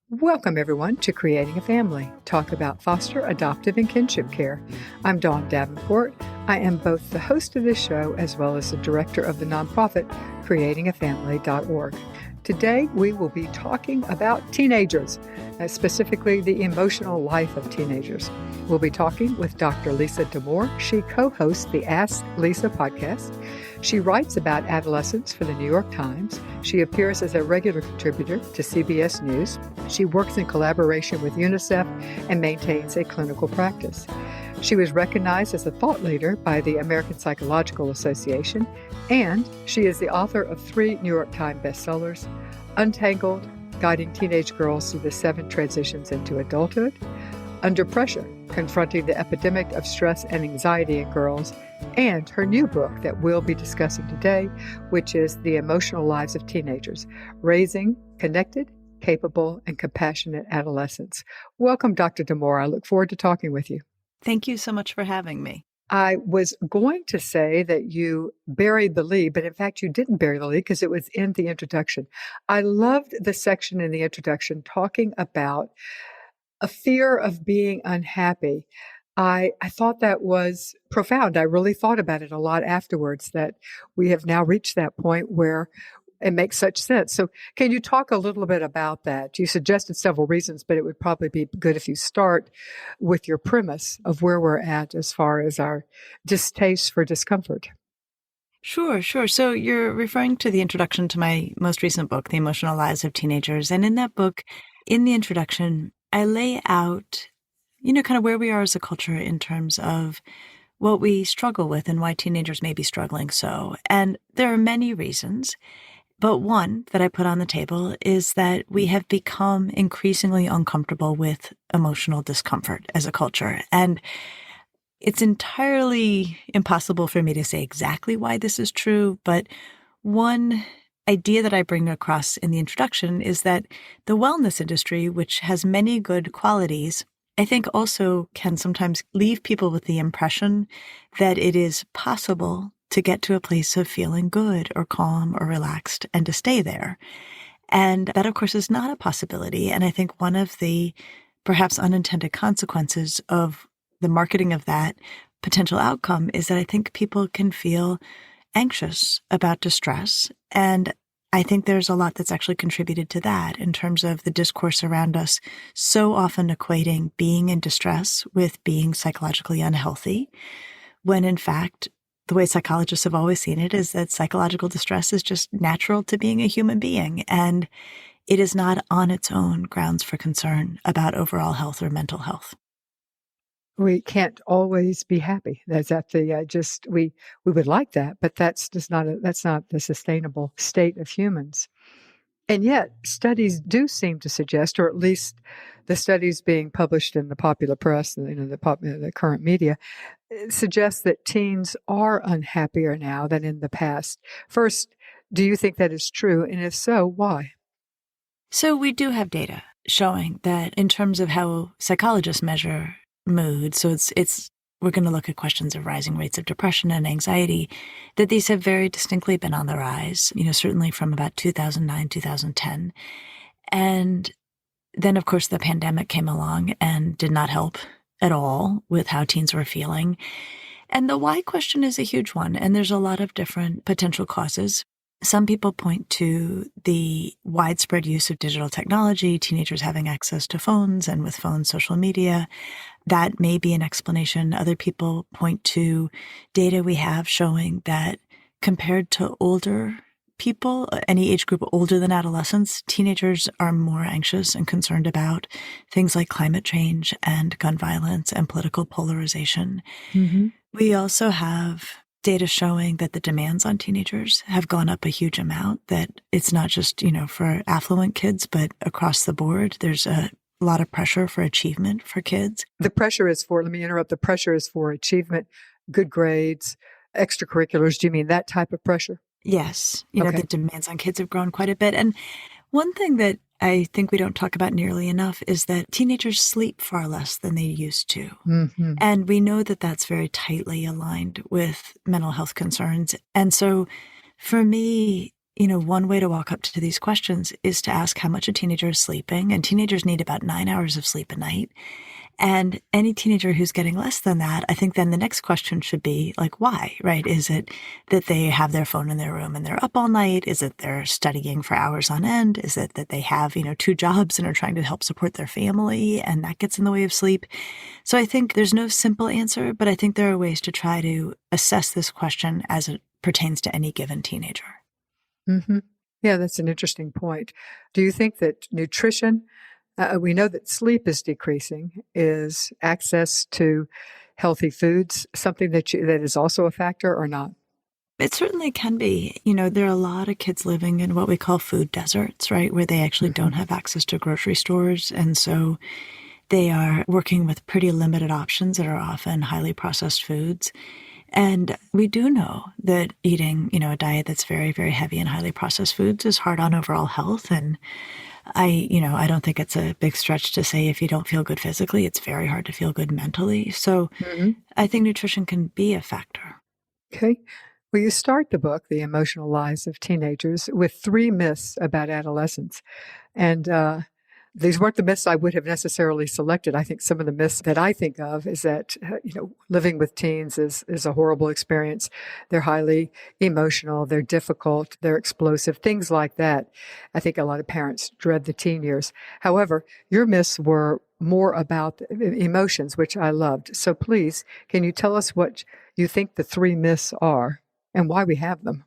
Welcome, everyone, to Creating a Family. Talk about foster, adoptive, and kinship care. I'm Dawn Davenport. I am both the host of this show as well as the director of the nonprofit creatingafamily.org. Today, we will be talking about teenagers, specifically the emotional life of teenagers. We'll be talking with Dr. Lisa D'Amour. She co-hosts the Ask Lisa podcast. She writes about adolescence for the New York Times. She appears as a regular contributor to CBS News. She works in collaboration with UNICEF and maintains a clinical practice. She was recognized as a thought leader by the American Psychological Association, and she is the author of 3 New York Times bestsellers, Untangled, Guiding Teenage Girls Through the 7 Transitions into Adulthood, Under Pressure, Confronting the Epidemic of Stress and Anxiety in Girls, and her new book that we'll be discussing today, which is The Emotional Lives of Teenagers, Raising Connected, Capable, and Compassionate Adolescents. Welcome, Dr. D'Amour. I look forward to talking with you. Thank you so much for having me. I was going to say that you buried the lead, but in fact, you didn't bury the lead because it was in the introduction. I loved the section in the introduction talking about a fear of being unhappy. I thought that was profound. I really thought about it a lot afterwards, that we have now reached that point where it makes such sense. So can you talk a little bit about that? You suggested several reasons, but it would probably be good if you start with your premise of where we're at as far as our distaste for discomfort. Sure. So you're referring to the introduction to my most recent book, The Emotional Lives of Teenagers. And in that book, in the introduction, I lay out, kind of where we are as a culture in terms of what we struggle with and why teenagers may be struggling so. And there are many reasons. But one that I put on the table is that we have become increasingly uncomfortable with emotional discomfort as a culture. And it's entirely impossible for me to say exactly why this is true. But one idea that I bring across in the introduction is that the wellness industry, which has many good qualities, I think also can sometimes leave people with the impression that it is possible to get to a place of feeling good or calm or relaxed and to stay there. And that, of course, is not a possibility. And I think one of the perhaps unintended consequences of the marketing of that potential outcome is that I think people can feel anxious about distress. And I think there's a lot that's actually contributed to that in terms of the discourse around us so often equating being in distress with being psychologically unhealthy, when in fact, the way psychologists have always seen it is that psychological distress is just natural to being a human being, and it is not on its own grounds for concern about overall health or mental health. We can't always be happy. That's at the we would like that, but that's not the sustainable state of humans. And yet, studies do seem to suggest, or at least the studies being published in the popular press, the current media, suggests that teens are unhappier now than in the past. First, do you think that is true? And if so, why? So we do have data showing that in terms of how psychologists measure mood, so we're going to look at questions of rising rates of depression and anxiety, that these have very distinctly been on the rise, certainly from about 2009, 2010. And then, of course, the pandemic came along and did not help at all with how teens were feeling. And the why question is a huge one, and there's a lot of different potential causes. Some people point to the widespread use of digital technology, teenagers having access to phones, and with phones, social media. That may be an explanation. Other people point to data we have showing that compared to older people, any age group older than adolescents, teenagers are more anxious and concerned about things like climate change and gun violence and political polarization. Mm-hmm. We also have data showing that the demands on teenagers have gone up a huge amount, that it's not just, for affluent kids, but across the board, there's a lot of pressure for achievement for kids. Let me interrupt, the pressure is for achievement, good grades, extracurriculars. Do you mean that type of pressure? Yes. Okay. The demands on kids have grown quite a bit. And one thing that I think we don't talk about nearly enough is that teenagers sleep far less than they used to. Mm-hmm. And we know that that's very tightly aligned with mental health concerns. And so for me, one way to walk up to these questions is to ask how much a teenager is sleeping. And teenagers need about 9 hours of sleep a night. And any teenager who's getting less than that, I think then the next question should be like, why, right? Is it that they have their phone in their room and they're up all night? Is it they're studying for hours on end? Is it that they have, 2 jobs and are trying to help support their family and that gets in the way of sleep? So I think there's no simple answer, but I think there are ways to try to assess this question as it pertains to any given teenager. Mm-hmm. Yeah, that's an interesting point. Do you think that nutrition, we know that sleep is decreasing, is access to healthy foods something that is also a factor or not? It certainly can be. There are a lot of kids living in what we call food deserts, right? Where they actually don't have access to grocery stores. And so they are working with pretty limited options that are often highly processed foods. And we do know that eating, a diet that's very, very heavy in highly processed foods is hard on overall health. And I don't think it's a big stretch to say if you don't feel good physically, it's very hard to feel good mentally. So I think nutrition can be a factor. Okay. Well, you start the book, The Emotional Lives of Teenagers, with 3 myths about adolescence. And these weren't the myths I would have necessarily selected. I think some of the myths that I think of is that, living with teens is a horrible experience. They're highly emotional, they're difficult, they're explosive, things like that. I think a lot of parents dread the teen years. However, your myths were more about emotions, which I loved. So please, can you tell us what you think the 3 myths are and why we have them?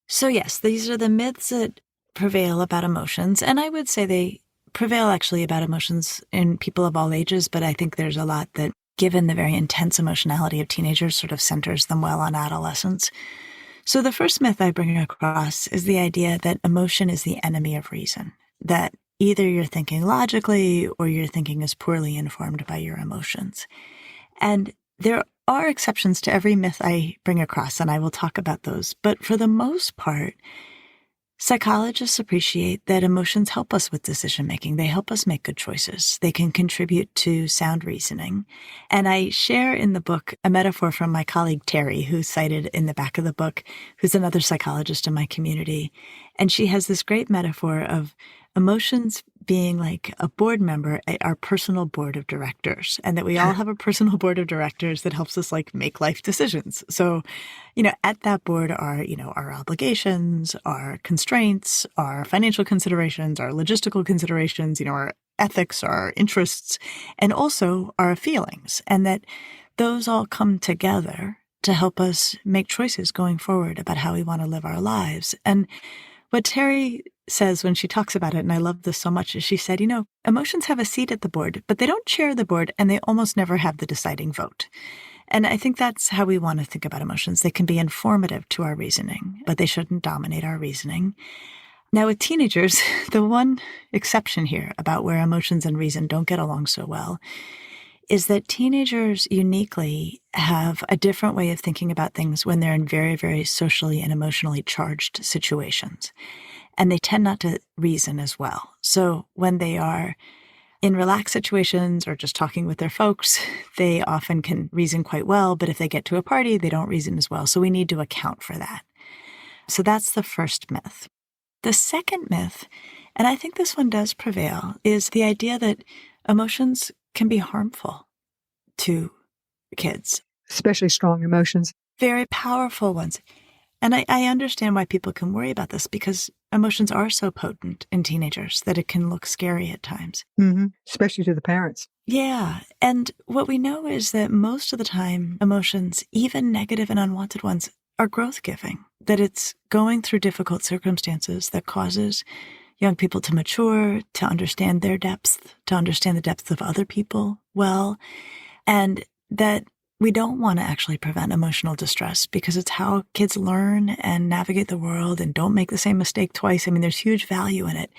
So yes, these are the myths that prevail about emotions. And I would say they prevail actually about emotions in people of all ages, but I think there's a lot that, given the very intense emotionality of teenagers, sort of centers them well on adolescence. So the first myth I bring across is the idea that emotion is the enemy of reason, that either you're thinking logically or your thinking is poorly informed by your emotions. And there are exceptions to every myth I bring across, and I will talk about those. But for the most part, psychologists appreciate that emotions help us with decision-making. They help us make good choices. They can contribute to sound reasoning. And I share in the book a metaphor from my colleague Terry, who's cited in the back of the book, who's another psychologist in my community. And she has this great metaphor of emotions being like a board member at our personal board of directors, and that we all have a personal board of directors that helps us make life decisions. So, at that board are, our obligations, our constraints, our financial considerations, our logistical considerations, our ethics, our interests, and also our feelings. And that those all come together to help us make choices going forward about how we want to live our lives. And what Terry says when she talks about it, and I love this so much, is she said, emotions have a seat at the board, but they don't chair the board and they almost never have the deciding vote. And I think that's how we want to think about emotions. They can be informative to our reasoning, but they shouldn't dominate our reasoning. Now, with teenagers, the one exception here about where emotions and reason don't get along so well is that teenagers uniquely have a different way of thinking about things when they're in very, very socially and emotionally charged situations. And they tend not to reason as well. So when they are in relaxed situations or just talking with their folks, they often can reason quite well. But if they get to a party, they don't reason as well. So we need to account for that. So that's the first myth. The second myth, and I think this one does prevail, is the idea that emotions can be harmful to kids. Especially strong emotions. Very powerful ones. And I understand why people can worry about this, because emotions are so potent in teenagers that it can look scary at times. Mm-hmm. Especially to the parents. Yeah. And what we know is that most of the time, emotions, even negative and unwanted ones, are growth-giving. That it's going through difficult circumstances that causes young people to mature, to understand their depth, to understand the depth of other people well, and that we don't want to actually prevent emotional distress because it's how kids learn and navigate the world and don't make the same mistake twice. I mean, there's huge value in it.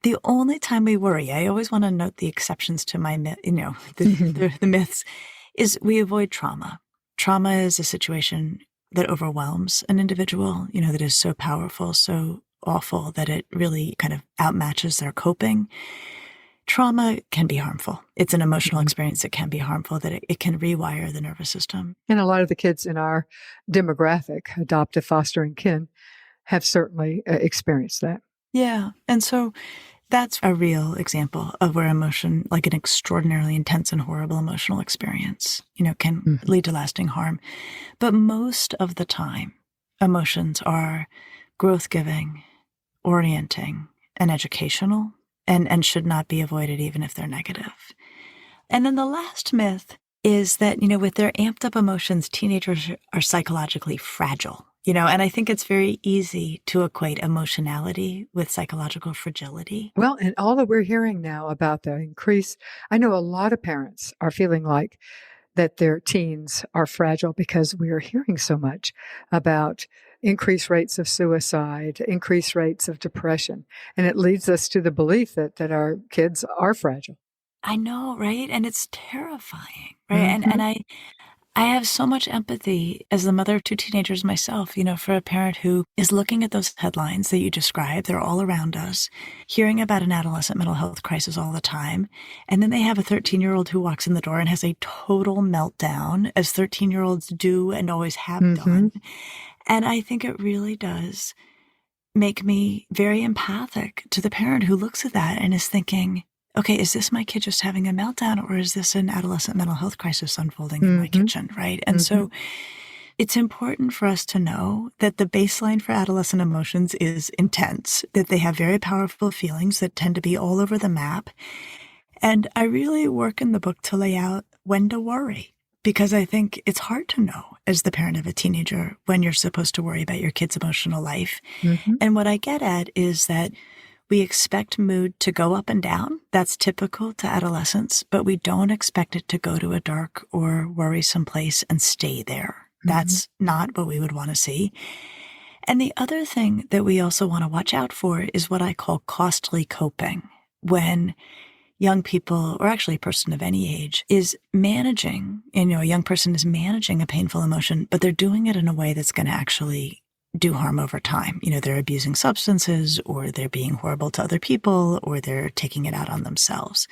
The only time we worry, I always want to note the exceptions to my, the myths, is we avoid trauma. Trauma is a situation that overwhelms an individual, that is so powerful, so awful that it really kind of outmatches their coping. Trauma can be harmful. It's an emotional experience that can be harmful, that it can rewire the nervous system. And a lot of the kids in our demographic, adoptive, foster, and kin, have certainly experienced that. Yeah. And so that's a real example of where emotion, like an extraordinarily intense and horrible emotional experience, can Mhm. lead to lasting harm. But most of the time, emotions are growth-giving, orienting, and educational, and should not be avoided even if they're negative. And then the last myth is that, with their amped up emotions, teenagers are psychologically fragile. And I think it's very easy to equate emotionality with psychological fragility. Well, and all that we're hearing now about the increase, I know a lot of parents are feeling like that their teens are fragile because we are hearing so much about increased rates of suicide, increased rates of depression. And it leads us to the belief that our kids are fragile. I know, right? And it's terrifying, right? And Hmm. I have so much empathy as the mother of two teenagers myself, for a parent who is looking at those headlines that you described. They're all around us, hearing about an adolescent mental health crisis all the time. And then they have a 13-year-old who walks in the door and has a total meltdown, as 13-year-olds do and always have Hmm. done. And I think it really does make me very empathic to the parent who looks at that and is thinking, okay, is this my kid just having a meltdown, or is this an adolescent mental health crisis unfolding in my Hmm. kitchen, right? And so it's important for us to know that the baseline for adolescent emotions is intense, that they have very powerful feelings that tend to be all over the map. And I really work in the book to lay out when to worry, because I think it's hard to know as the parent of a teenager when you're supposed to worry about your kid's emotional life. Hmm. And what I get at is that we expect mood to go up and down. That's typical to adolescence, but we don't expect it to go to a dark or worrisome place and stay there. Hmm. That's not what we would want to see. And the other thing that we also want to watch out for is what I call costly coping. When young people, or actually a person of any age, is managing, a young person is managing a painful emotion, but they're doing it in a way that's going to actually do harm over time. They're abusing substances, or they're being horrible to other people, or they're taking it out on themselves.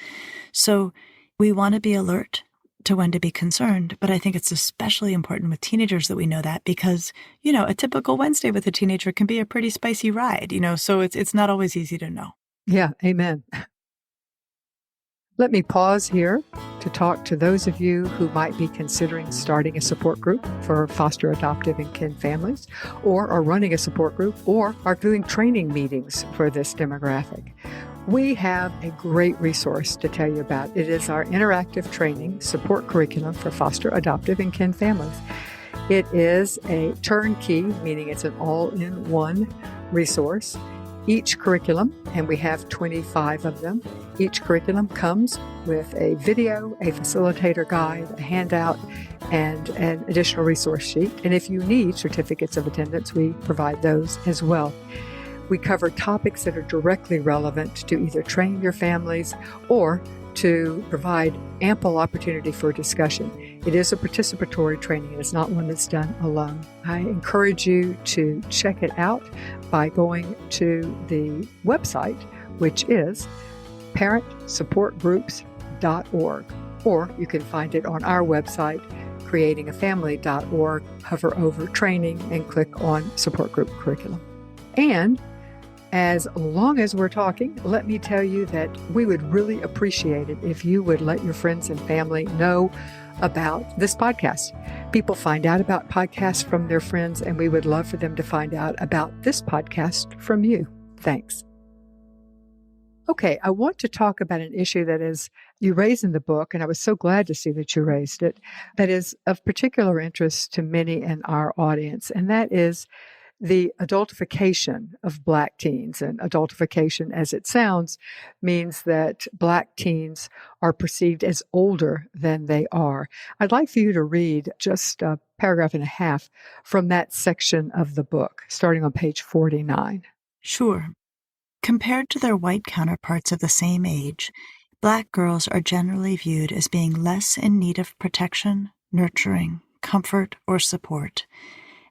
So we want to be alert to when to be concerned, but I think it's especially important with teenagers that we know that, because, a typical Wednesday with a teenager can be a pretty spicy ride, so it's not always easy to know. Yeah, amen. Let me pause here to talk to those of you who might be considering starting a support group for foster, adoptive, and kin families, or are running a support group, or are doing training meetings for this demographic. We have a great resource to tell you about. It is our interactive training support curriculum for foster, adoptive, and kin families. It is a turnkey, meaning it's an all-in-one resource. Each curriculum, and we have 25 of them, each curriculum comes with a video, a facilitator guide, a handout, and an additional resource sheet. And if you need certificates of attendance, we provide those as well. We cover topics that are directly relevant to either train your families or to provide ample opportunity for discussion. It is a participatory training. It is not one that's done alone. I encourage you to check it out by going to the website, which is parentsupportgroups.org, or you can find it on our website, creatingafamily.org. Hover over training and click on support group curriculum. And as long as we're talking, let me tell you that we would really appreciate it if you would let your friends and family know about this podcast. People find out about podcasts from their friends, and we would love for them to find out about this podcast from you. Thanks. Okay, I want to talk about an issue that is you raise in the book, and I was so glad to see that you raised it, that is of particular interest to many in our audience, and that is the adultification of Black teens. And adultification, as it sounds, means that Black teens are perceived as older than they are. I'd like for you to read just a paragraph and a half from that section of the book, starting on page 49. Sure. Compared to their white counterparts of the same age, Black girls are generally viewed as being less in need of protection, nurturing, comfort, or support,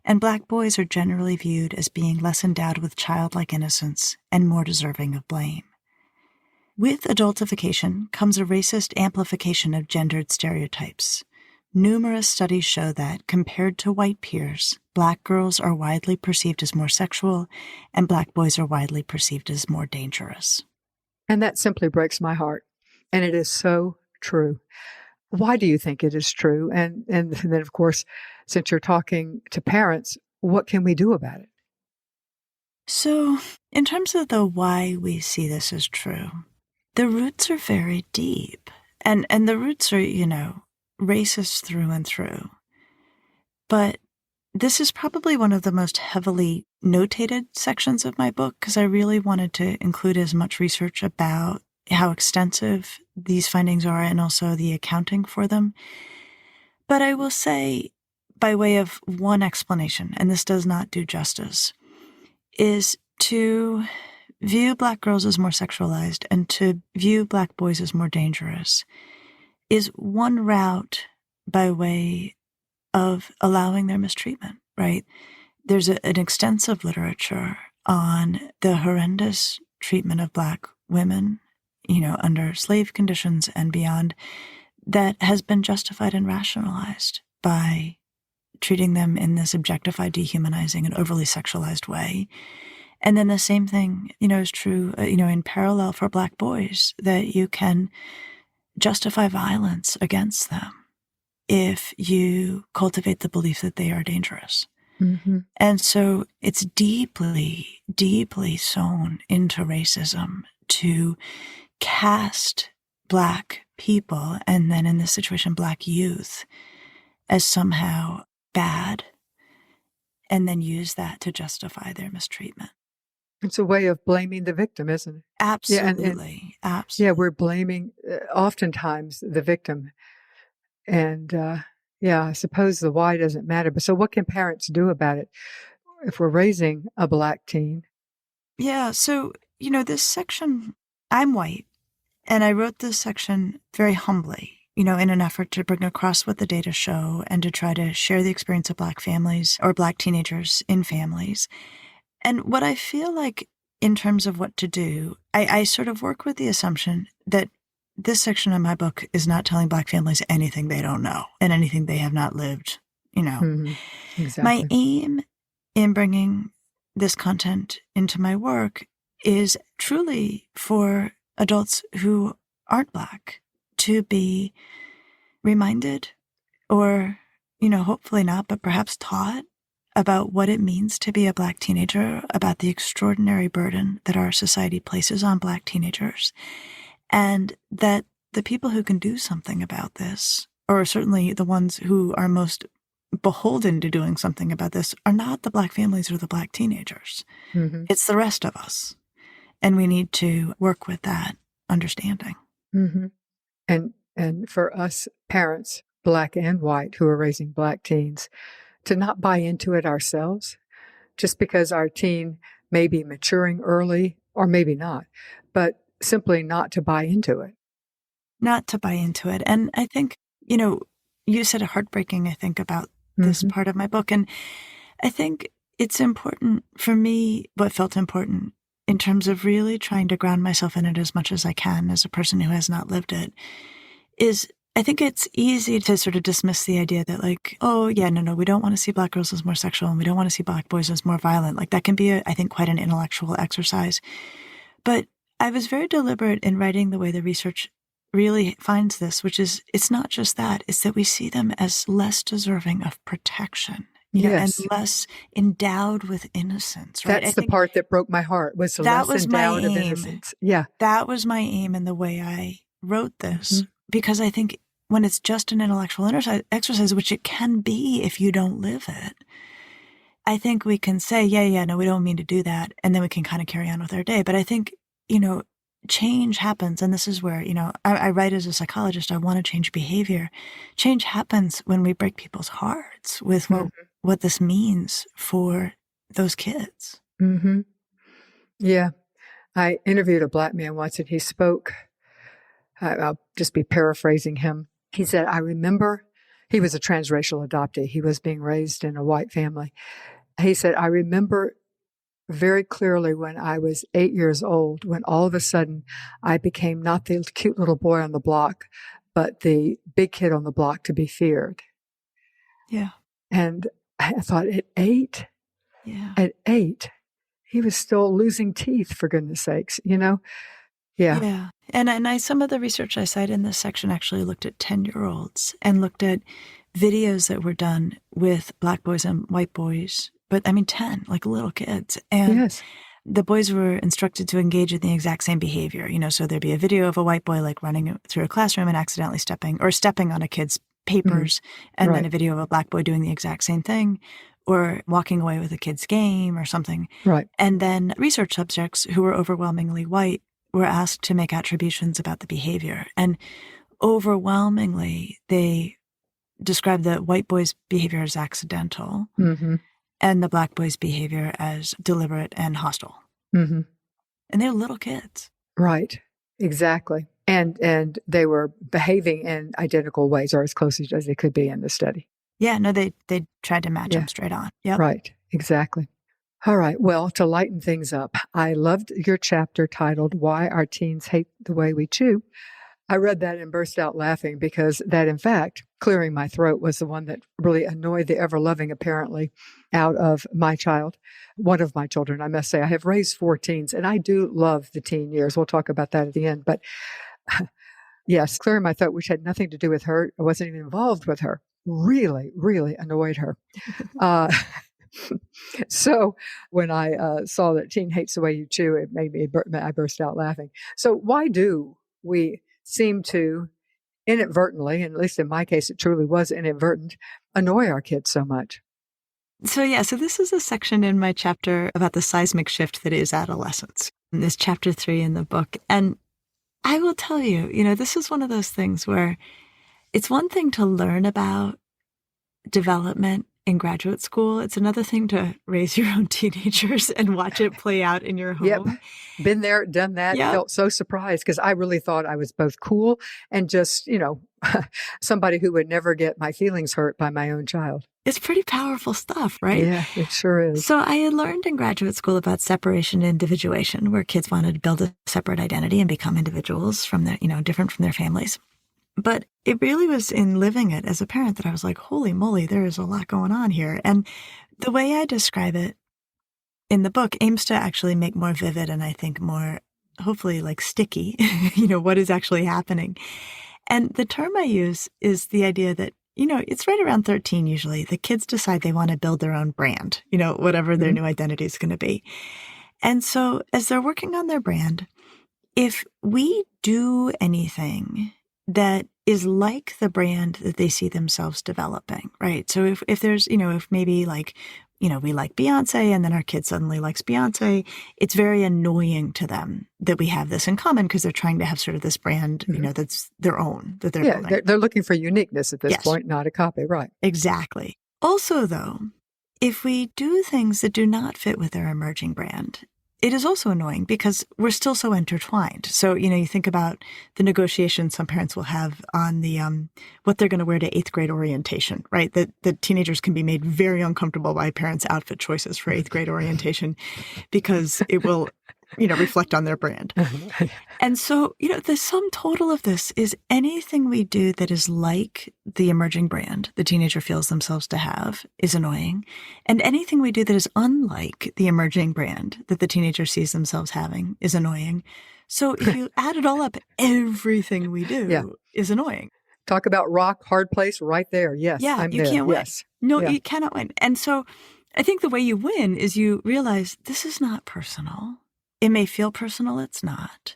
and Black boys are generally viewed as being less endowed with childlike innocence and more deserving of blame. With adultification comes a racist amplification of gendered stereotypes. numerous studies show that, compared to white peers, Black girls are widely perceived as more sexual, and Black boys are widely perceived as more dangerous. And that simply breaks my heart. And it is so true. Why do you think it is true? And then, of course, since you're talking to parents, what can we do about it? So, in terms of the why we see this as true, the roots are very deep. And the roots are, racist through and through. But this is probably one of the most heavily notated sections of my book because I really wanted to include as much research about how extensive these findings are and also the accounting for them. But I will say, by way of one explanation, and this does not do justice, is to view Black girls as more sexualized and to view Black boys as more dangerous is one route by way of allowing their mistreatment, right? There's an extensive literature on the horrendous treatment of Black women, under slave conditions and beyond, that has been justified and rationalized by treating them in this objectified, dehumanizing, and overly sexualized way. And then the same thing, is true, in parallel for Black boys, that you can justify violence against them if you cultivate the belief that they are dangerous. Mm-hmm. And so it's deeply, deeply sewn into racism to cast Black people, and then in this situation, Black youth, as somehow bad, and then use that to justify their mistreatment. It's a way of blaming the victim, isn't it? Absolutely. Yeah, Absolutely. Yeah, we're blaming oftentimes the victim. And I suppose the why doesn't matter. But so what can parents do about it if we're raising a Black teen? Yeah. So, this section, I'm white, and I wrote this section very humbly, in an effort to bring across what the data show and to try to share the experience of Black families or Black teenagers in families. And what I feel like in terms of what to do, I sort of work with the assumption that this section of my book is not telling Black families anything they don't know and anything they have not lived, Mm-hmm. Exactly. My aim in bringing this content into my work is truly for adults who aren't Black to be reminded or, hopefully not, but perhaps taught about what it means to be a Black teenager, about the extraordinary burden that our society places on Black teenagers, and that the people who can do something about this, or certainly the ones who are most beholden to doing something about this, are not the Black families or the Black teenagers. Mm-hmm. It's the rest of us. And we need to work with that understanding. Mm-hmm. And for us parents, Black and white, who are raising Black teens, to not buy into it ourselves, just because our teen may be maturing early or maybe not, but simply not to buy into it. Not to buy into it. And I think, you said a heartbreaking, I think, about this Mm-hmm. part of my book. And I think it's important for me, what felt important in terms of really trying to ground myself in it as much as I can as a person who has not lived it, is I think it's easy to sort of dismiss the idea that oh yeah, no, we don't want to see Black girls as more sexual and we don't want to see Black boys as more violent. That can be, I think, quite an intellectual exercise. But I was very deliberate in writing the way the research really finds this, which is, it's not just that, it's that we see them as less deserving of protection. Yes. And less endowed with innocence. Right? That's the part that broke my heart, was the that less was my endowed of aim. innocence. Yeah. That was my aim in the way I wrote this, Mm-hmm. because I think when it's just an intellectual exercise, which it can be if you don't live it, I think we can say, no, we don't mean to do that, and then we can kind of carry on with our day. But I think, change happens, and this is where, I write as a psychologist, I want to change behavior. Change happens when we break people's hearts with what this means for those kids. Mm-hmm. Yeah. I interviewed a Black man once, and he spoke, I'll just be paraphrasing him. He said, I remember, he was a transracial adoptee. He was being raised in a white family. He said, I remember very clearly when I was 8 years old, when all of a sudden I became not the cute little boy on the block, but the big kid on the block to be feared. Yeah. And I thought at 8, he was still losing teeth, for goodness sakes, Yeah. Yeah. And some of the research I cite in this section actually looked at 10-year-olds and looked at videos that were done with Black boys and white boys, but 10, like little kids. And Yes. the boys were instructed to engage in the exact same behavior, so there'd be a video of a white boy like running through a classroom and accidentally stepping on a kid's papers, and then a video of a Black boy doing the exact same thing, or walking away with a kid's game or something. Right. And then research subjects who were overwhelmingly white were asked to make attributions about the behavior. And overwhelmingly, they described the white boy's behavior as accidental, and the Black boy's behavior as deliberate and hostile. And they're little kids. Right. Exactly. And they were behaving in identical ways, or as close as they could be in the study. Yeah, no, they tried to match them straight on. Yep. Right. Exactly. All right. Well, to lighten things up, I loved your chapter titled Why Our Teens Hate the Way We Chew. I read that and burst out laughing because that, in fact, clearing my throat was the one that really annoyed the ever-loving, apparently, out of my child. One of my children, I must say. I have raised 4 teens, and I do love the teen years. We'll talk about that at the end. But yes, clearing my throat, which had nothing to do with her. I wasn't even involved with her. Really, really annoyed her. So when I saw that teen hates the way you chew, it made me, I burst out laughing. So why do we seem to inadvertently, and at least in my case, it truly was inadvertent, annoy our kids so much? So this is a section in my chapter about the seismic shift that is adolescence. And this chapter 3 in the book. And I will tell you, this is one of those things where it's one thing to learn about development in graduate school. It's another thing to raise your own teenagers and watch it play out in your home. Yep. Been there, done that. Yep. Felt so surprised because I really thought I was both cool and just, somebody who would never get my feelings hurt by my own child. It's pretty powerful stuff, right? Yeah, it sure is. So I had learned in graduate school about separation and individuation, where kids wanted to build a separate identity and become individuals from their, different from their families. But it really was in living it as a parent that I was like, holy moly, there is a lot going on here. And the way I describe it in the book aims to actually make more vivid and I think more, hopefully, like sticky, what is actually happening. And the term I use is the idea that, it's right around 13 usually. The kids decide they want to build their own brand, whatever their new identity is going to be. And so as they're working on their brand, if we do anything that is like the brand that they see themselves developing, right? So if there's, if maybe like, we like Beyonce and then our kid suddenly likes Beyonce, it's very annoying to them that we have this in common because they're trying to have sort of this brand, that's their own, that they're building. They're looking for uniqueness at this point, not a copy, right? Exactly. Also, though, if we do things that do not fit with their emerging brand, it is also annoying because we're still so intertwined. So, you think about the negotiations some parents will have on the what they're going to wear to 8th grade orientation, right? That teenagers can be made very uncomfortable by parents' outfit choices for 8th grade orientation because it will, reflect on their brand. And so, the sum total of this is anything we do that is like the emerging brand the teenager feels themselves to have is annoying. And anything we do that is unlike the emerging brand that the teenager sees themselves having is annoying. So if you add it all up, everything we do is annoying. Talk about rock, hard place right there. Yes, yeah, I'm you there. can't win. Yes. No, you cannot win. And so I think the way you win is you realize this is not personal. It may feel personal, it's not.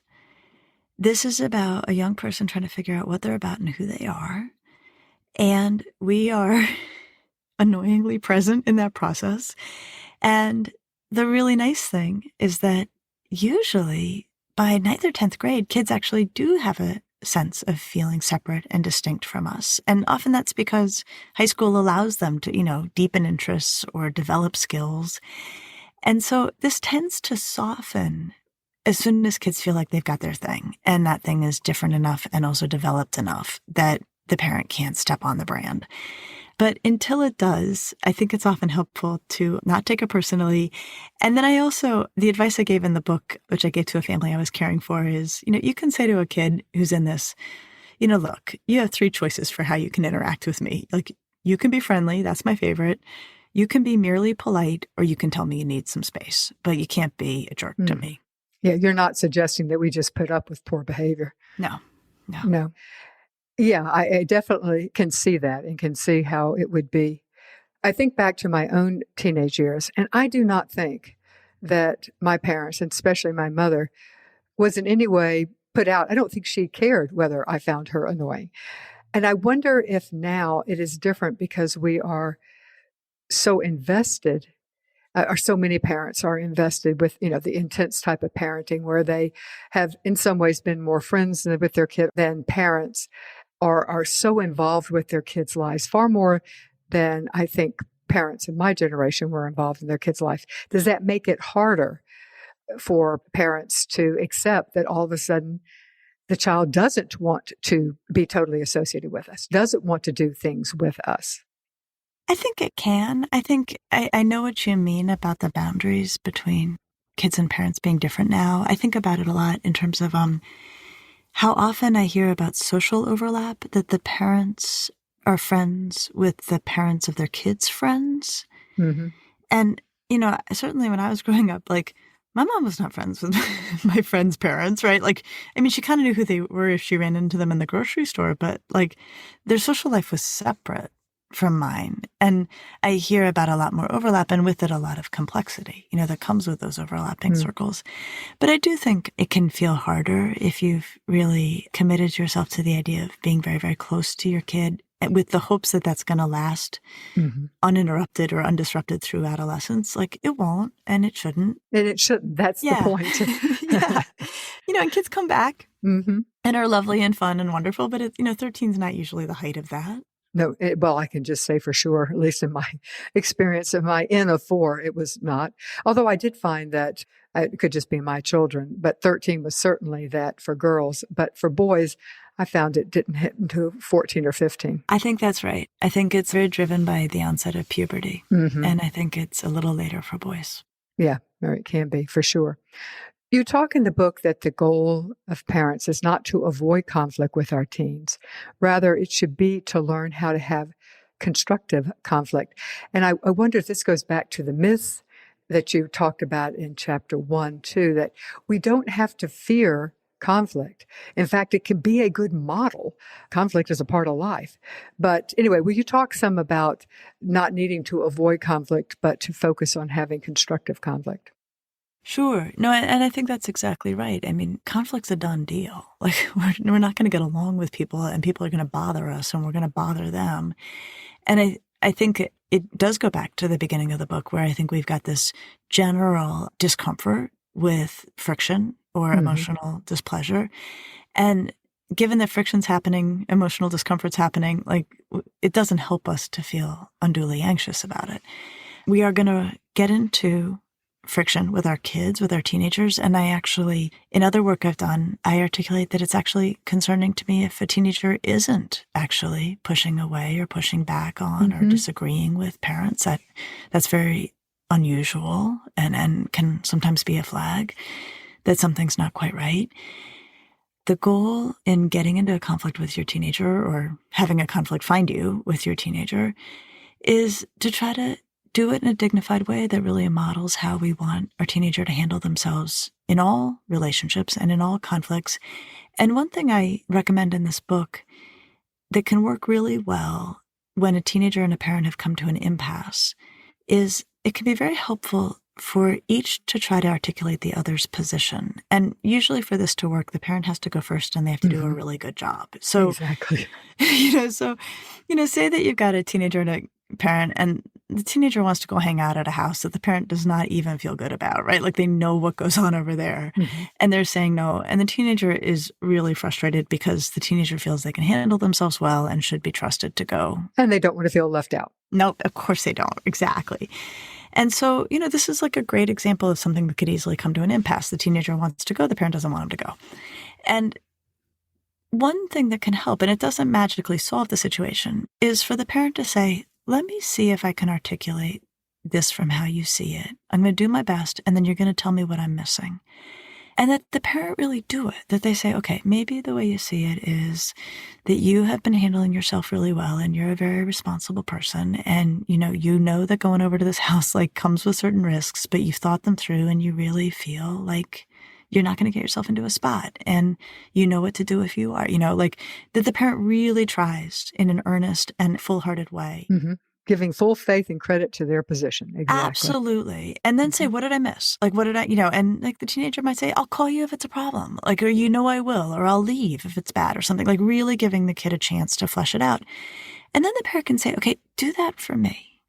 This is about a young person trying to figure out what they're about and who they are. And we are annoyingly present in that process. And the really nice thing is that usually by 9th or 10th grade, kids actually do have a sense of feeling separate and distinct from us. And often that's because high school allows them to, deepen interests or develop skills. And so this tends to soften as soon as kids feel like they've got their thing and that thing is different enough and also developed enough that the parent can't step on the brand. But until it does, I think it's often helpful to not take it personally. And then the advice I gave in the book, which I gave to a family I was caring for is, you can say to a kid who's in this, look, you have 3 choices for how you can interact with me. Like, you can be friendly. That's my favorite. You can be merely polite, or you can tell me you need some space, but you can't be a jerk to me. Yeah, you're not suggesting that we just put up with poor behavior. No. No. Yeah, I definitely can see that and can see how it would be. I think back to my own teenage years, and I do not think that my parents, and especially my mother, was in any way put out. I don't think she cared whether I found her annoying. And I wonder if now it is different because we are so invested, or so many parents are invested with, the intense type of parenting where they have in some ways been more friends with their kid than parents, or are so involved with their kids' lives, far more than I think parents in my generation were involved in their kids' life. Does that make it harder for parents to accept that all of a sudden the child doesn't want to be totally associated with us, doesn't want to do things with us? I think it can. I think I know what you mean about the boundaries between kids and parents being different now. I think about it a lot in terms of how often I hear about social overlap, that the parents are friends with the parents of their kids' friends. Mm-hmm. And, certainly when I was growing up, like, my mom was not friends with my friends' parents, right? Like, I mean, she kind of knew who they were if she ran into them in the grocery store, but like, their social life was separate from mine. And I hear about a lot more overlap, and with it, a lot of complexity, that comes with those overlapping circles. But I do think it can feel harder if you've really committed yourself to the idea of being very, very close to your kid with the hopes that that's going to last uninterrupted or undisrupted through adolescence. Like, it won't, and it shouldn't. And it shouldn't. That's the point. Yeah. And kids come back and are lovely and fun and wonderful, but 13 is not usually the height of that. No, well, I can just say for sure, at least in my experience of my N of 4, it was not. Although I did find that it could just be my children, but 13 was certainly that for girls. But for boys, I found it didn't hit until 14 or 15. I think that's right. I think it's very driven by the onset of puberty. And I think it's a little later for boys. Yeah, it can be, for sure. You talk in the book that the goal of parents is not to avoid conflict with our teens. Rather, it should be to learn how to have constructive conflict. And I wonder if this goes back to the myths that you talked about in chapter 1, too, that we don't have to fear conflict. In fact, it can be a good model. Conflict is a part of life. But anyway, will you talk some about not needing to avoid conflict, but to focus on having constructive conflict? Sure. No, and I think that's exactly right. I mean, conflict's a done deal. Like, we're not going to get along with people, and people are going to bother us, and we're going to bother them. And I think it does go back to the beginning of the book, where I think we've got this general discomfort with friction or emotional displeasure. And given that friction's happening, emotional discomfort's happening, like, it doesn't help us to feel unduly anxious about it. We are going to get into friction with our kids, with our teenagers. And I actually, in other work I've done, I articulate that it's actually concerning to me if a teenager isn't actually pushing away or pushing back on or disagreeing with parents. That's very unusual and can sometimes be a flag that something's not quite right. The goal in getting into a conflict with your teenager, or having a conflict find you with your teenager, is to try to do it in a dignified way that really models how we want our teenager to handle themselves in all relationships and in all conflicts. And one thing I recommend in this book that can work really well when a teenager and a parent have come to an impasse is it can be very helpful for each to try to articulate the other's position. And usually for this to work, the parent has to go first, and they have to do a really good job. So, exactly. Say that you've got a teenager and a parent, and the teenager wants to go hang out at a house that the parent does not even feel good about, right? Like, they know what goes on over there, and they're saying no. And the teenager is really frustrated because the teenager feels they can handle themselves well and should be trusted to go. And they don't want to feel left out. No, of course they don't. Exactly. And so, this is like a great example of something that could easily come to an impasse. The teenager wants to go, the parent doesn't want him to go. And one thing that can help, and it doesn't magically solve the situation, is for the parent to say, let me see if I can articulate this from how you see it. I'm going to do my best, and then you're going to tell me what I'm missing. And that the parent really do it, that they say, okay, maybe the way you see it is that you have been handling yourself really well and you're a very responsible person. And, you know that going over to this house like comes with certain risks, but you've thought them through and you really feel like you're not going to get yourself into a spot and you know what to do if you are, like that the parent really tries in an earnest and full-hearted way. Mm-hmm. Giving full faith and credit to their position. Exactly. Absolutely. And then say, what did I miss? Like, what did I, and like the teenager might say, I'll call you if it's a problem. Like, or I will, or I'll leave if it's bad or something, like really giving the kid a chance to flesh it out. And then the parent can say, okay, do that for me.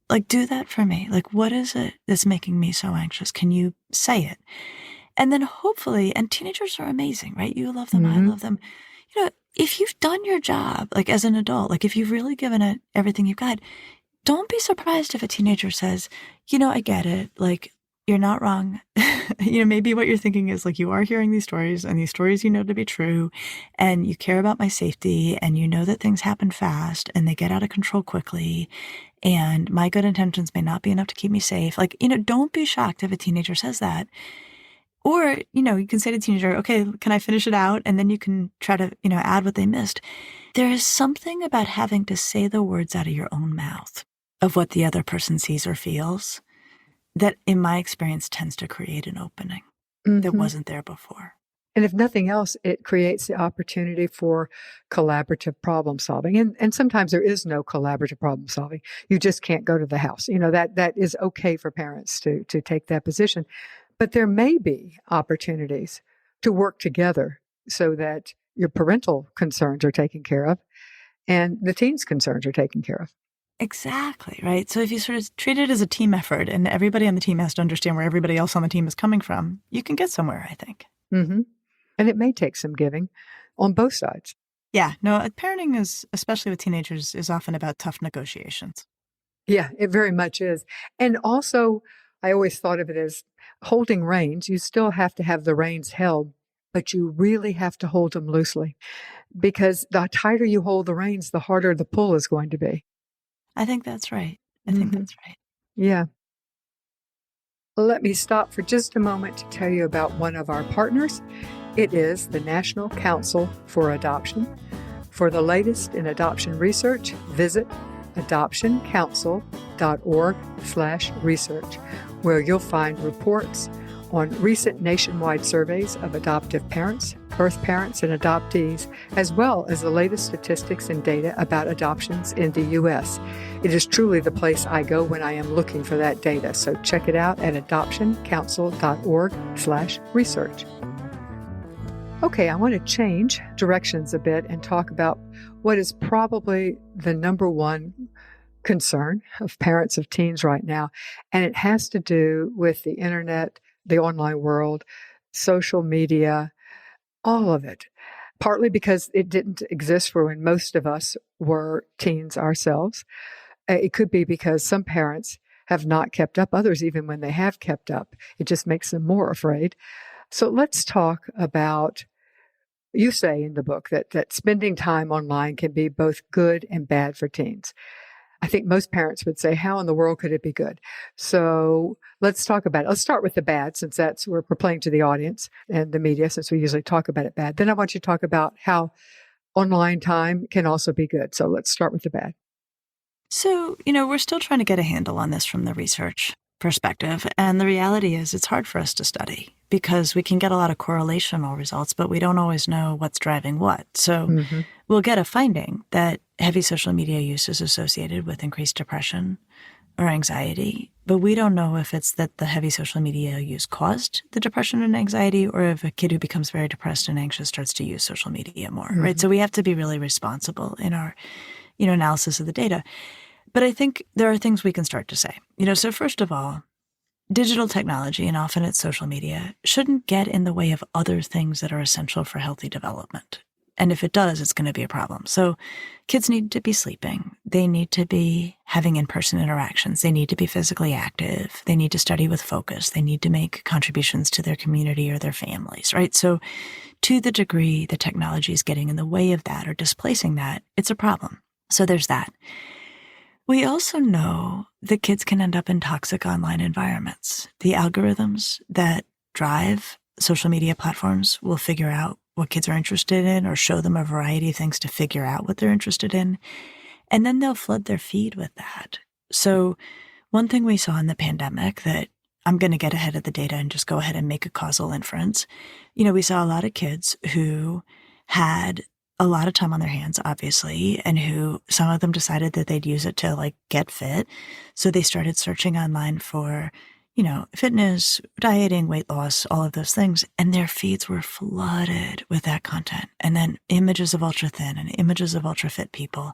Like, do that for me. Like, what is it that's making me so anxious? Can you say it? And then hopefully, and teenagers are amazing, right? You love them. I love them. If you've done your job, like as an adult, like if you've really given it everything you've got, don't be surprised if a teenager says, I get it. Like, you're not wrong. Maybe what you're thinking is like, you are hearing these stories and these stories you know to be true and you care about my safety and you know that things happen fast and they get out of control quickly and my good intentions may not be enough to keep me safe. Like, don't be shocked if a teenager says that. Or, you can say to the teenager, okay, can I finish it out? And then you can try to, add what they missed. There is something about having to say the words out of your own mouth of what the other person sees or feels that, in my experience, tends to create an opening that wasn't there before. And if nothing else, it creates the opportunity for collaborative problem solving. And sometimes there is no collaborative problem solving. You just can't go to the house. That is okay for parents to take that position. But there may be opportunities to work together so that your parental concerns are taken care of and the teen's concerns are taken care of. Exactly, right? So if you sort of treat it as a team effort and everybody on the team has to understand where everybody else on the team is coming from, you can get somewhere, I think. Mm-hmm. And it may take some giving on both sides. Yeah, no, parenting is, especially with teenagers, is often about tough negotiations. Yeah, it very much is. And also, I always thought of it as holding reins. You still have to have the reins held, but you really have to hold them loosely because the tighter you hold the reins, the harder the pull is going to be. I think that's right. I think that's right. Yeah. Let me stop for just a moment to tell you about one of our partners. It is the National Council for Adoption. For the latest in adoption research, visit adoptioncouncil.org/research, where you'll find reports on recent nationwide surveys of adoptive parents, birth parents, and adoptees, as well as the latest statistics and data about adoptions in the U.S. It is truly the place I go when I am looking for that data, so check it out at adoptioncouncil.org/research. Okay, I want to change directions a bit and talk about what is probably the number one concern of parents of teens right now, and it has to do with the internet, the online world, social media, all of it. Partly because it didn't exist for when most of us were teens ourselves. It could be because some parents have not kept up, others even when they have kept up. It just makes them more afraid. So let's talk about, you say in the book that spending time online can be both good and bad for teens. I think most parents would say, how in the world could it be good? So let's talk about it. Let's start with the bad, since that's where we're playing to the audience and the media, since we usually talk about it bad. Then I want you to talk about how online time can also be good. So let's start with the bad. So, we're still trying to get a handle on this from the research perspective. And the reality is it's hard for us to study because we can get a lot of correlational results, but we don't always know what's driving what. So we'll get a finding that heavy social media use is associated with increased depression or anxiety, but we don't know if it's that the heavy social media use caused the depression and anxiety or if a kid who becomes very depressed and anxious starts to use social media more, right? So we have to be really responsible in our, analysis of the data. But I think there are things we can start to say. So first of all, digital technology, and often it's social media, shouldn't get in the way of other things that are essential for healthy development. And if it does, it's going to be a problem. So kids need to be sleeping. They need to be having in-person interactions. They need to be physically active. They need to study with focus. They need to make contributions to their community or their families, right? So to the degree the technology is getting in the way of that or displacing that, it's a problem. So there's that. We also know that kids can end up in toxic online environments. The algorithms that drive social media platforms will figure out what kids are interested in or show them a variety of things to figure out what they're interested in. And then they'll flood their feed with that. So one thing we saw in the pandemic that I'm going to get ahead of the data and just go ahead and make a causal inference. We saw a lot of kids who had a lot of time on their hands, obviously, and who some of them decided that they'd use it to get fit. So they started searching online for, fitness, dieting, weight loss, all of those things. And their feeds were flooded with that content. And then images of ultra thin and images of ultra fit people.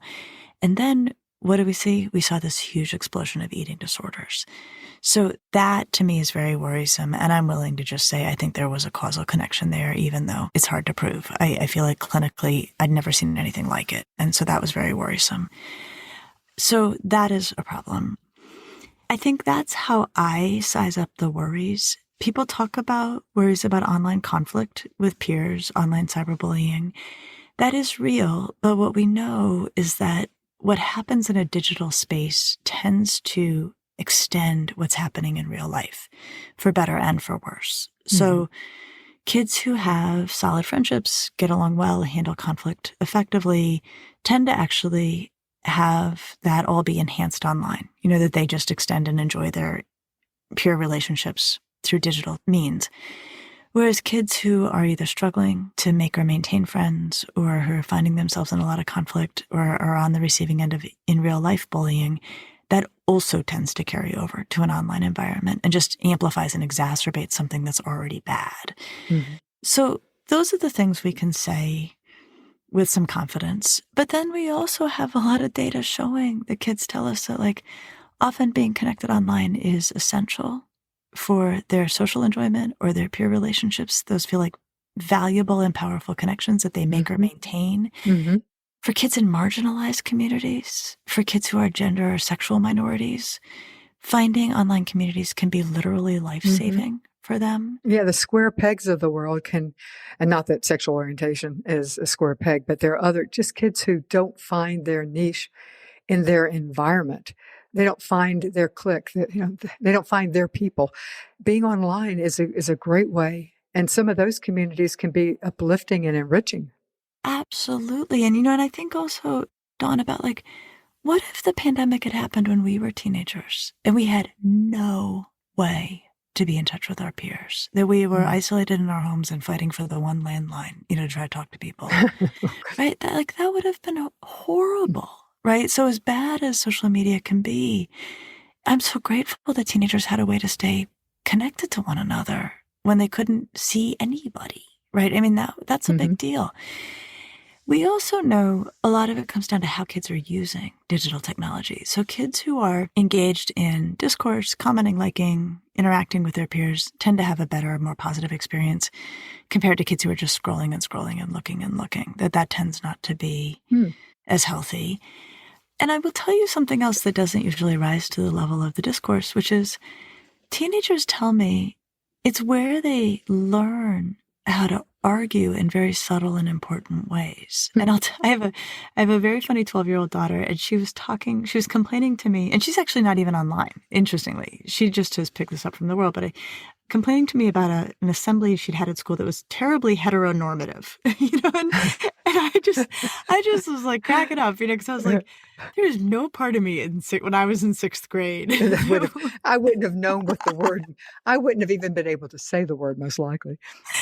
And then what do we see? We saw this huge explosion of eating disorders. So that to me is very worrisome. And I'm willing to just say I think there was a causal connection there, even though it's hard to prove. I feel like clinically I'd never seen anything like it. And so that was very worrisome. So that is a problem. I think that's how I size up the worries. People talk about worries about online conflict with peers, online cyberbullying. That is real. But what we know is that what happens in a digital space tends to extend what's happening in real life, for better and for worse. So kids who have solid friendships, get along well, handle conflict effectively, tend to actually have that all be enhanced online, that they just extend and enjoy their peer relationships through digital means. Whereas kids who are either struggling to make or maintain friends or who are finding themselves in a lot of conflict or are on the receiving end of in real life bullying, that also tends to carry over to an online environment and just amplifies and exacerbates something that's already bad. So those are the things we can say with some confidence. But then we also have a lot of data showing that kids tell us that often being connected online is essential for their social enjoyment or their peer relationships. Those feel like valuable and powerful connections that they make or maintain. For kids in marginalized communities, for kids who are gender or sexual minorities, finding online communities can be literally life-saving for them. Yeah, the square pegs of the world can, and not that sexual orientation is a square peg, but there are other, just kids who don't find their niche in their environment. They don't find their clique. They don't find their people. Being online is a great way. And some of those communities can be uplifting and enriching. Absolutely. And, and I think also, Dawn, about what if the pandemic had happened when we were teenagers and we had no way to be in touch with our peers, that we were isolated in our homes and fighting for the one landline, to try to talk to people, right? That would have been horrible, right? So as bad as social media can be, I'm so grateful that teenagers had a way to stay connected to one another when they couldn't see anybody, right? I mean, that's a big deal. We also know a lot of it comes down to how kids are using digital technology. So kids who are engaged in discourse, commenting, liking, interacting with their peers tend to have a better, more positive experience compared to kids who are just scrolling and scrolling and looking. That tends not to be as healthy. And I will tell you something else that doesn't usually rise to the level of the discourse, which is teenagers tell me it's where they learn how to argue in very subtle and important ways. And I have a very funny 12-year-old daughter, and she was complaining to me, and she's actually not even online, interestingly. She just has picked this up from the world, but complaining to me about an assembly she'd had at school that was terribly heteronormative, and I just was cracking up, because I was like, there's no part of me when I was in sixth grade. I wouldn't have known what the word, I wouldn't have even been able to say the word, most likely.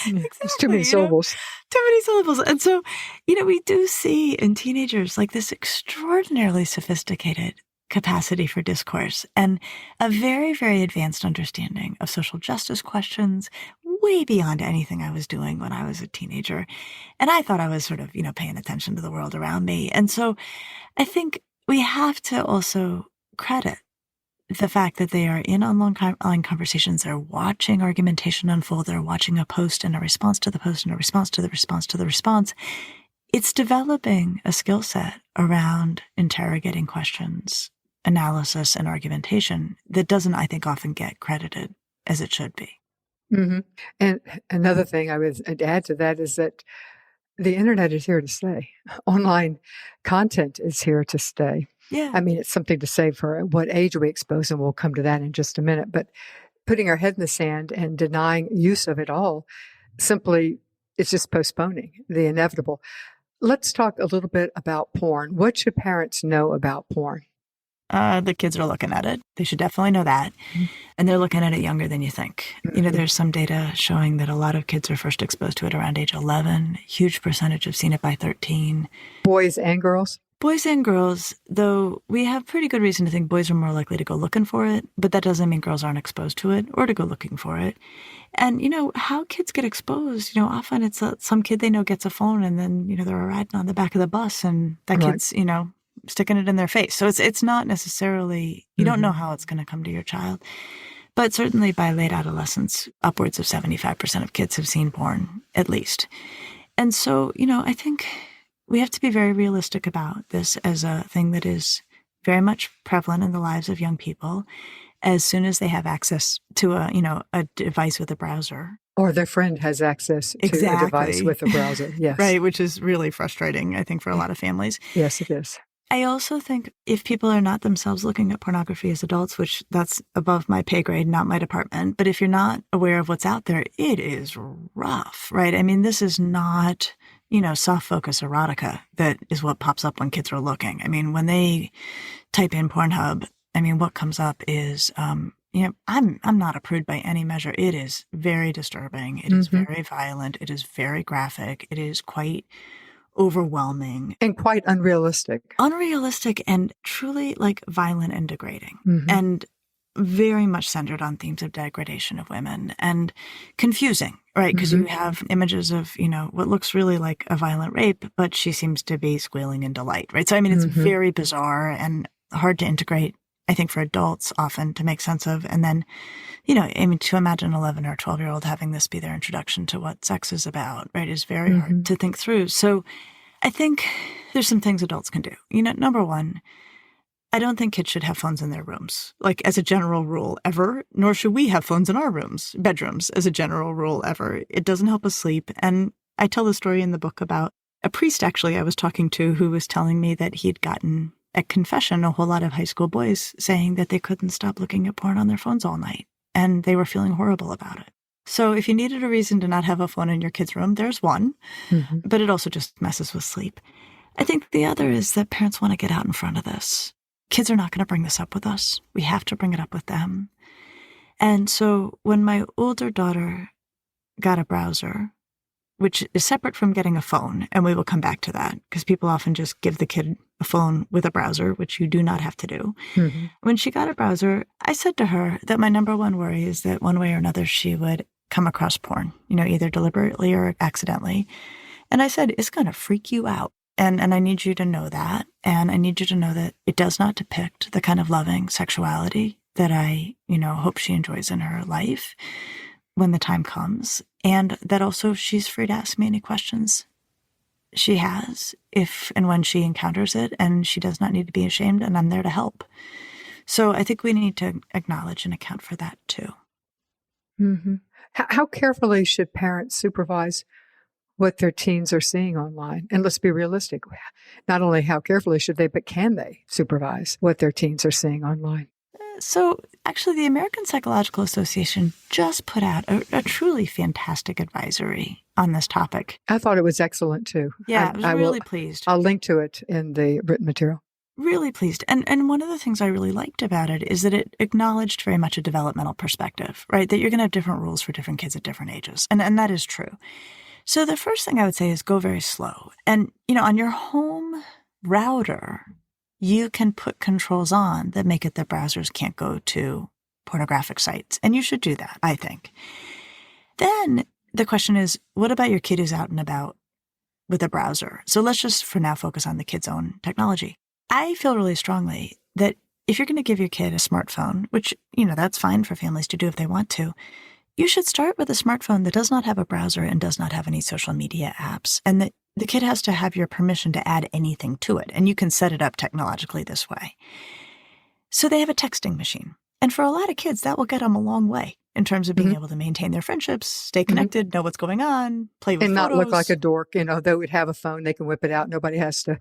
Exactly, It's too many syllables. Too many syllables. And so, we do see in teenagers this extraordinarily sophisticated capacity for discourse and a very, very advanced understanding of social justice questions, way beyond anything I was doing when I was a teenager. And I thought I was sort of, paying attention to the world around me. And so I think we have to also credit the fact that they are in online conversations, they're watching argumentation unfold, they're watching a post and a response to the post and a response to the response to the response. It's developing a skill set around interrogating questions, analysis, and argumentation that doesn't, I think, often get credited as it should be. And another thing I would add to that is that the internet is here to stay. Online content is here to stay. Yeah. I mean, it's something to say for what age we expose, and we'll come to that in just a minute. But putting our head in the sand and denying use of it all Simply, it's just postponing the inevitable. Let's talk a little bit about porn. What should parents know about porn? The kids are looking at it. They should definitely know that. Mm-hmm. And they're looking at it younger than you think. Mm-hmm. There's some data showing that a lot of kids are first exposed to it around age 11. Huge percentage have seen it by 13. Boys and girls? Boys and girls, though we have pretty good reason to think boys are more likely to go looking for it, but that doesn't mean girls aren't exposed to it or to go looking for it. And, how kids get exposed, often it's some kid they know gets a phone and then, they're riding on the back of the bus and that kid's, sticking it in their face. So it's not necessarily, you don't know how it's going to come to your child. But certainly by late adolescence, upwards of 75% of kids have seen porn, at least. And so, I think we have to be very realistic about this as a thing that is very much prevalent in the lives of young people as soon as they have access to a device with a browser. Or their friend has access to a device with a browser. Yes. Right, which is really frustrating, I think, for a lot of families. Yes, it is. I also think if people are not themselves looking at pornography as adults, which that's above my pay grade, not my department, but if you're not aware of what's out there, it is rough, right? I mean, this is not, soft focus erotica that is what pops up when kids are looking. I mean, when they type in Pornhub, what comes up is, I'm not a prude by any measure. It is very disturbing. It is very violent. It is very graphic. It is quite overwhelming. And quite unrealistic. Unrealistic and truly violent and degrading. And very much centered on themes of degradation of women and confusing, right? Because you have images of, what looks really like a violent rape, but she seems to be squealing in delight, right? So, it's very bizarre and hard to integrate, I think, for adults often to make sense of. And then, to imagine an 11 or 12-year-old having this be their introduction to what sex is about, right, is very hard to think through. So I think there's some things adults can do. Number one, I don't think kids should have phones in their rooms, as a general rule ever, nor should we have phones in our bedrooms as a general rule ever. It doesn't help us sleep. And I tell the story in the book about a priest, actually, I was talking to who was telling me that he'd gotten at confession a whole lot of high school boys saying that they couldn't stop looking at porn on their phones all night. And they were feeling horrible about it. So if you needed a reason to not have a phone in your kid's room, there's one. But it also just messes with sleep. I think the other is that parents want to get out in front of this. Kids are not going to bring this up with us. We have to bring it up with them. And so when my older daughter got a browser, which is separate from getting a phone, and we will come back to that, because people often just give the kid a phone with a browser, which you do not have to do. When she got a browser, I said to her that my number one worry is that one way or another she would come across porn, either deliberately or accidentally. And I said, it's going to freak you out. And I need you to know that. And I need you to know that it does not depict the kind of loving sexuality that I, hope she enjoys in her life when the time comes. And that also she's free to ask me any questions she has if and when she encounters it. And she does not need to be ashamed, and I'm there to help. So I think we need to acknowledge and account for that too. How carefully should parents supervise what their teens are seeing online? And let's be realistic. Not only how carefully should they, but can they supervise what their teens are seeing online? So actually, the American Psychological Association just put out a truly fantastic advisory on this topic. I thought it was excellent too. Yeah, I was really pleased. I'll link to it in the written material. Really pleased. And one of the things I really liked about it is that it acknowledged very much a developmental perspective, right? That you're going to have different rules for different kids at different ages. And that is true. So the first thing I would say is go very slow. And, on your home router, you can put controls on that make it that browsers can't go to pornographic sites. And you should do that, I think. Then the question is, what about your kid who's out and about with a browser? So let's just for now focus on the kid's own technology. I feel really strongly that if you're going to give your kid a smartphone, which, that's fine for families to do if they want to, you should start with a smartphone that does not have a browser and does not have any social media apps, and that the kid has to have your permission to add anything to it. And you can set it up technologically this way. So they have a texting machine. And for a lot of kids, that will get them a long way in terms of being able to maintain their friendships, stay connected, know what's going on, play with and photos. not look like a dork. They would have a phone, they can whip it out. Nobody has to,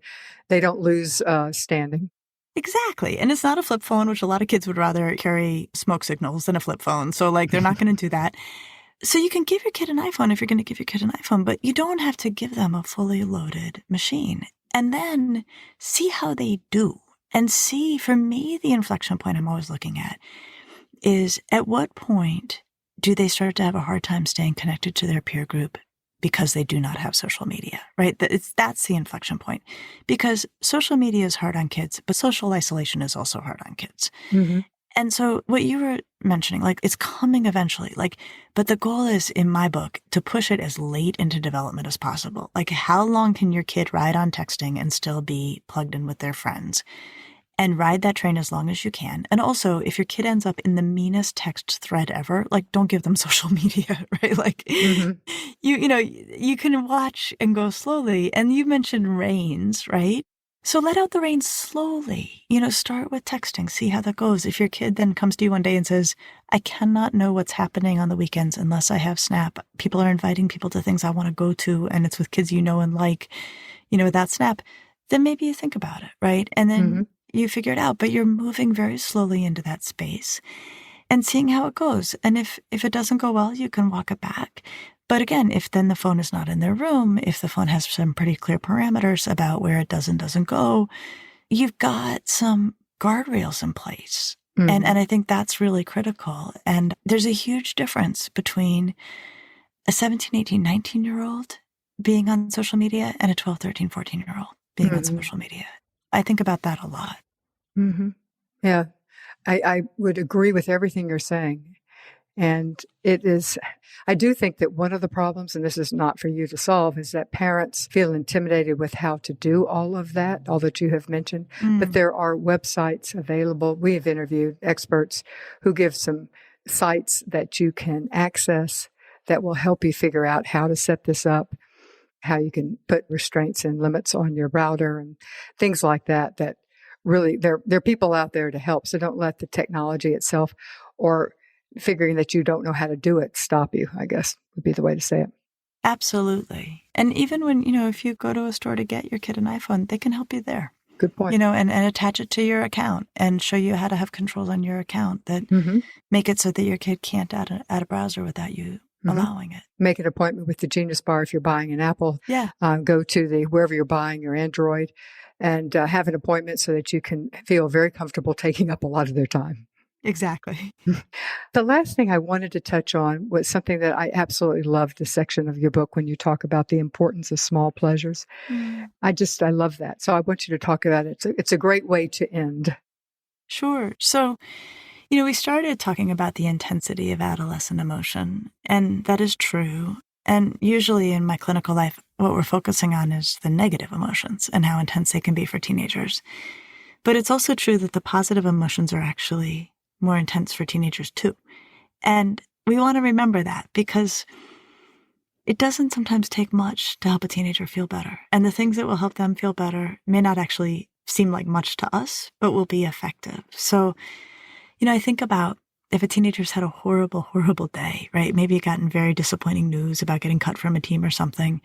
they don't lose standing. Exactly. And it's not a flip phone, which a lot of kids would rather carry smoke signals than a flip phone. So they're not going to do that. So you can give your kid an iPhone if you're going to give your kid an iPhone, but you don't have to give them a fully loaded machine. And then see how they do. And see, for me, the inflection point I'm always looking at is at what point do they start to have a hard time staying connected to their peer group because they do not have social media, right? That's the inflection point. Because social media is hard on kids, but social isolation is also hard on kids. Mm-hmm. And so what you were mentioning, like it's coming eventually, like, but the goal is in my book to push it as late into development as possible. Like how long can your kid ride on texting and still be plugged in with their friends? And ride that train as long as you can. And also, if your kid ends up in the meanest text thread ever, like don't give them social media, right? Like Mm-hmm. you can watch and go slowly. And you mentioned reins, right? So let out the reins slowly. Start with texting, see how that goes. If your kid then comes to you one day and says, I cannot know what's happening on the weekends unless I have Snap. People are inviting people to things I want to go to, and it's with kids you know and like, without Snap, then maybe you think about it, right? And then Mm-hmm. you figure it out, but you're moving very slowly into that space and seeing how it goes. And if it doesn't go well, you can walk it back. But again, if then the phone is not in their room, if the phone has some pretty clear parameters about where it does and doesn't go, you've got some guardrails in place. Mm-hmm. And I think that's really critical. And there's a huge difference between a 17, 18, 19-year-old being on social media and a 12, 13, 14-year-old being on Mm-hmm. social media. I think about that a lot. Mm-hmm. Yeah, I would agree with everything you're saying. And I do think that one of the problems, and this is not for you to solve, is that parents feel intimidated with how to do all of that, all that you have mentioned. But there are websites available. We have interviewed experts who give some sites that you can access that will help you figure out how to set this up, how you can put restraints and limits on your router and things like that, that really there are people out there to help. So don't let the technology itself or figuring that you don't know how to do it stop you, I guess would be the way to say it. Absolutely. And even when, if you go to a store to get your kid an iPhone, they can help you there. Good point. And attach it to your account and show you how to have controls on your account that Mm-hmm. make it so that your kid can't add a browser without you allowing it. Make an appointment with the Genius Bar if you're buying an Apple. Yeah. Go to wherever you're buying your Android and have an appointment so that you can feel very comfortable taking up a lot of their time. Exactly. The last thing I wanted to touch on was something that I absolutely loved, the section of your book when you talk about the importance of small pleasures. I love that. So I want you to talk about it. It's a great way to end. Sure. So, we started talking about the intensity of adolescent emotion, and that is true. And usually in my clinical life, what we're focusing on is the negative emotions and how intense they can be for teenagers. But it's also true that the positive emotions are actually more intense for teenagers too. And we want to remember that because it doesn't sometimes take much to help a teenager feel better. And the things that will help them feel better may not actually seem like much to us, but will be effective. So, I think about if a teenager's had a horrible, horrible day, right? Maybe gotten very disappointing news about getting cut from a team or something.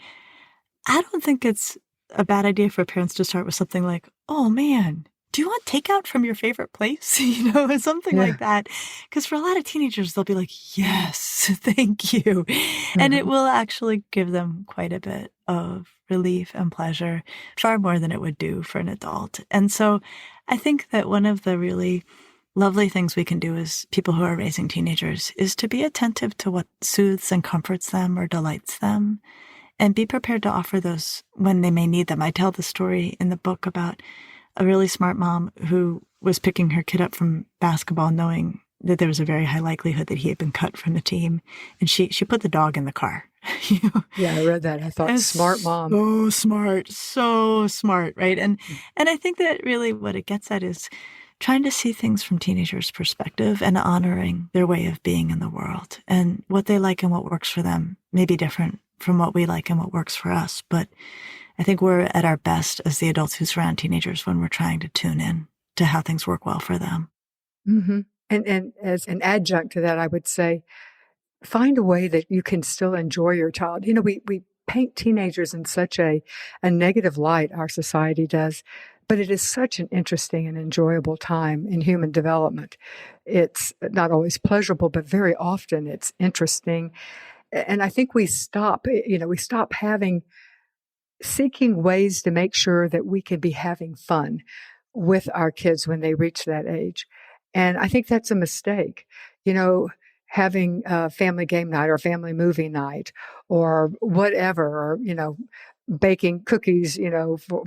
I don't think it's a bad idea for parents to start with something like, oh man, do you want takeout from your favorite place? Something like that. Because for a lot of teenagers, they'll be like, yes, thank you. And it will actually give them quite a bit of relief and pleasure, far more than it would do for an adult. And so I think that one of the really lovely things we can do as people who are raising teenagers is to be attentive to what soothes and comforts them or delights them, and be prepared to offer those when they may need them. I tell the story in the book about a really smart mom who was picking her kid up from basketball knowing that there was a very high likelihood that he had been cut from the team. And she put the dog in the car. Yeah, I read that. I thought, smart mom. So smart, right? And I think that really what it gets at is trying to see things from teenagers' perspective and honoring their way of being in the world. And what they like and what works for them may be different from what we like and what works for us. But I think we're at our best as the adults who surround teenagers when we're trying to tune in to how things work well for them. Mm-hmm. And as an adjunct to that, I would say, find a way that you can still enjoy your child. We paint teenagers in such a negative light, our society does. But it is such an interesting and enjoyable time in human development. It's not always pleasurable, but very often it's interesting. And I think we stop seeking ways to make sure that we can be having fun with our kids when they reach that age. And I think that's a mistake. Having a family game night or family movie night or whatever, or, baking cookies,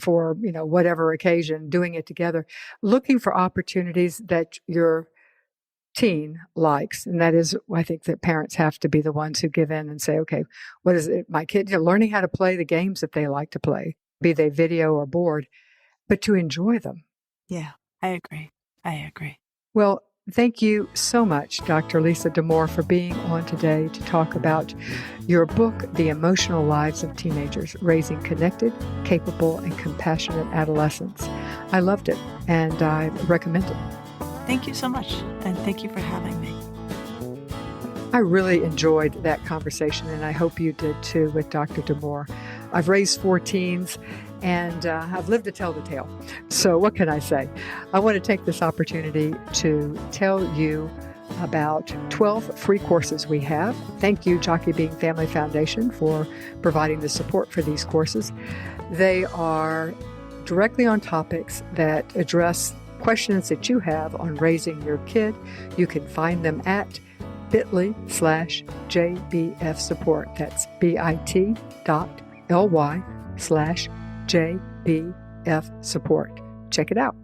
for whatever occasion, doing it together, looking for opportunities that your teen likes. And that is, I think that parents have to be the ones who give in and say, okay, what is it? My kid, learning how to play the games that they like to play, be they video or board, but to enjoy them. Yeah, I agree. Well, thank you so much, Dr. Lisa D'Amour, for being on today to talk about your book, The Emotional Lives of Teenagers, Raising Connected, Capable, and Compassionate Adolescents. I loved it, and I recommend it. Thank you so much, and thank you for having me. I really enjoyed that conversation, and I hope you did too with Dr. D'Amour. I've raised 4 teens, and I've lived to tell the tale. So what can I say? I want to take this opportunity to tell you about 12 free courses we have. Thank you, Jockey Being Family Foundation, for providing the support for these courses. They are directly on topics that address questions that you have on raising your kid. You can find them at bit.ly/JBF support. That's bit.ly/JBF support. Check it out.